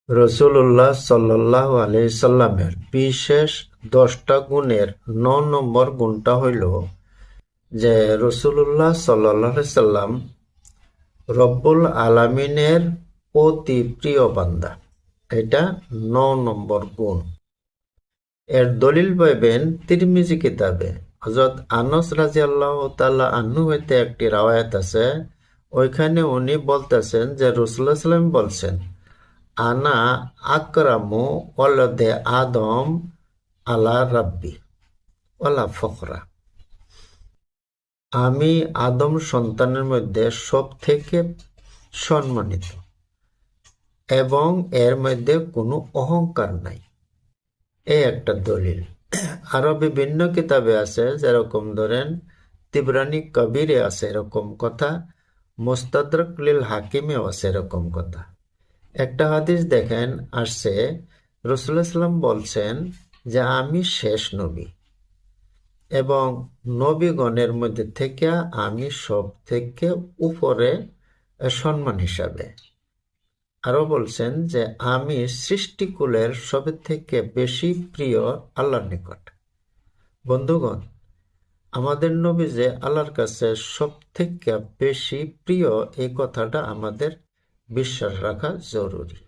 রসূলুল্লাহ সাল্লাল্লাহু আলাইহি সাল্লামের বিশেষ 10টা গুণের 9 নম্বর গুণটা হইল যে রসূলুল্লাহ সাল্লাল্লাহু আলাইহি সাল্লাম রব্বুল আলামিনের অতি প্রিয় বান্দা। এটা 9 নম্বর গুণ। এর দলিল পাইবেন তিরমিজি কিতাবে। হযরত আনস রাদিয়াল্লাহু তাআলা আনহু হইতে একটি রাওয়ায়াত আছে। ওইখানে উনি বলতেছেন যে রাসূলুল্লাহ সাল্লাল্লাহু আলাইহি ওয়াসাল্লাম বলছেন, আনা আকরামু ওয়ালাদে আদম আলা রাব্বি ওয়ালা ফখরা। আমি আদম সন্তানের মধ্যে সব থেকে সম্মানিত এবং এর মধ্যে কোনো অহংকার নাই। এই একটা দলিল। আরো বিভিন্ন কিতাবে আছে, যেরকম ধরেন তিবরানি কবিরে আছে এরকম কথা, মুস্তাদরাক লিল হাকিমেও আছে এরকম কথা। একটা হাদিস দেখেন আসছে, রাসূলুল্লাহ সাল্লাম বলছেন যে আমি শেষ নবী এবং নবীগণের মধ্যে থেকে আমি সব থেকে উপরে সম্মান হিসাবে। আরো বলছেন যে আমি সৃষ্টিকুলের সব থেকে বেশি প্রিয় আল্লাহর নিকট। বন্ধুগণ, আমাদের নবী যে আল্লাহর কাছে সব থেকে বেশি প্রিয়, এই কথাটা আমাদের বিশ্বাস রাখা জরুরি।